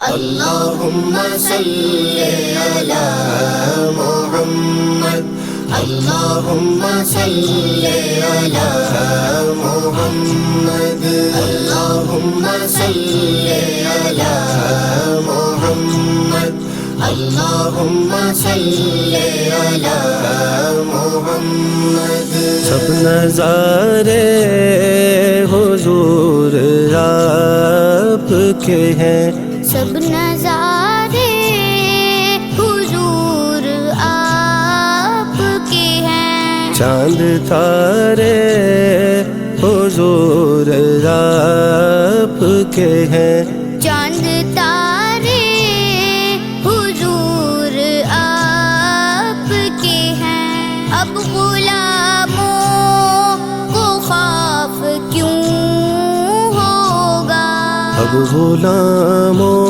اللهم صل على محمد اللهم صل على محمد اللهم صل على محمد اللهم صل على محمد سب نظارے حضور آپ کے ہیں، سب نظارے حضور آپ کے ہیں، چاند تارے حضور آپ کے ہیں، چاند تارے حضور آپ کے ہیں، اب غلاموں کو خوف کیوں ہوگا، اب غلاموں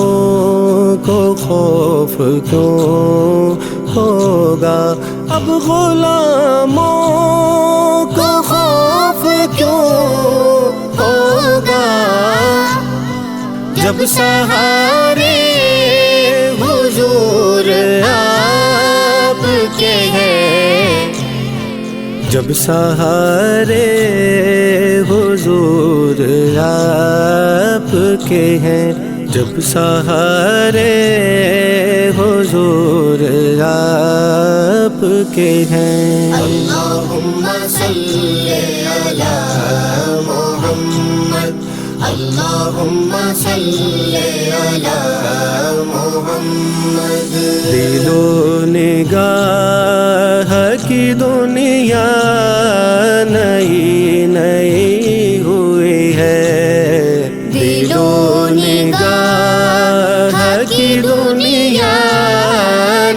کو خوف کیوں ہوگا، اب غلاموں کو خوف کیوں ہوگا، جب سہارے حضور آپ کے ہیں، جب سہارے حضور آپ کے ہیں، جب سہارے حضور آپ کے ہیں۔ اللہم صل علی محمد اللہم صل علی محمد دل و نگاہ کی دنیا نئی نئی ہوئی ہے، دل و نگاہ کی دنیا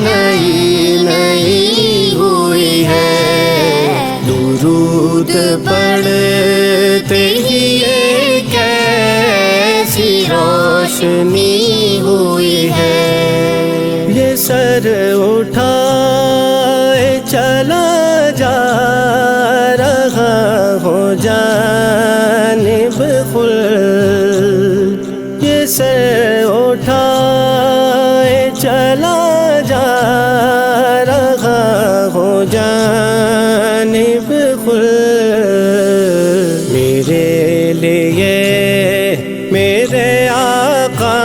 نئی نئی ہوئی ہے، درود پڑھتے ہی یہ کیسی روشنی ہوئی ہے، یہ سر اٹھائے چلا جا رہا ہو جانب خلد، یہ سر اٹھائے چلا جا رہا ہو جانب خلد، میرے لیے میرے آقا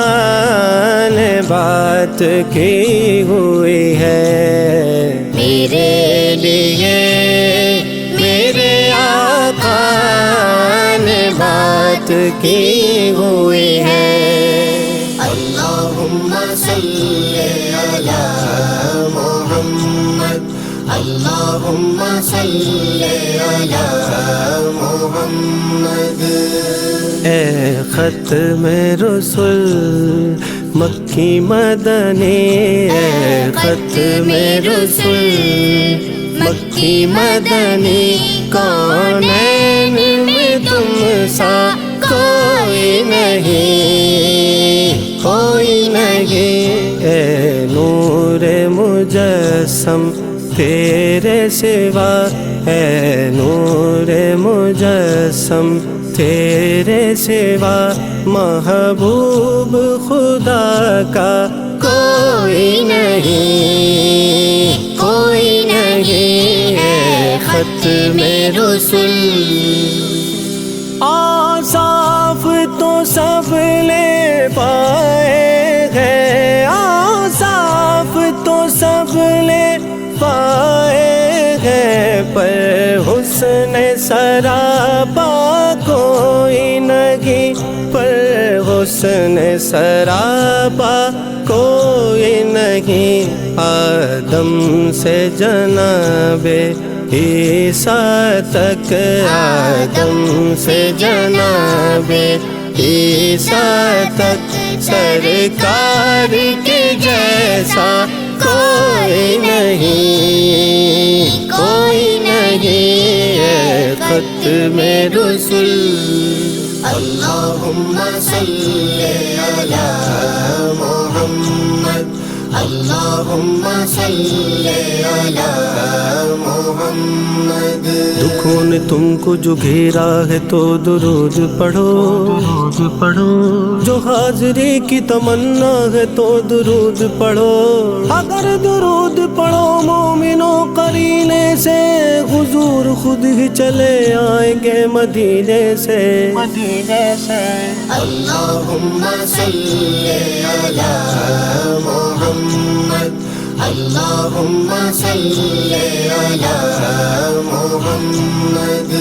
نے بات کی ہوئی ہے، میرے لیے میرے آقا نے بات کی ہوئی ہے۔ اللہم صل علی محمد اللہم صل علی محمد اے ختم رسول مکی مدنی، اے ختم رسول مکی مدنی، کونین میں تم سا کوئی نہیں، کوئی نہیں، اے نور مجسم تیرے سوا، اے نور مجسم تیرے سوا، محبوب خدا کا کوئی نہیں، کوئی نہیں، اے ختم رسول۔ آصاف تو سب لے پائے ہیں، آصاف تو سب لے پائے ہیں، پر حسن سراپا کوئی نہیں، پر حسن سراپا کوئی نہیں، آدم سے جناب عیسیٰ تک، آدم سے جناب عیسیٰ تک، سرکار کے جیسا کوئی نہیں، کوئی نہیں، اے ختم رسول۔ اللہم صل علی محمد اللهم صل على محمد دکھوں نے تم کو جو گھیرا ہے تو درود پڑھو، جو حاضری کی تمنا ہے تو درود پڑھو، اگر درود پڑھو مومنوں قرینے سے حضور خود ہی چلے آئیں گے مدینے سے۔ اللهم صل على محمد اللهم صل على محمد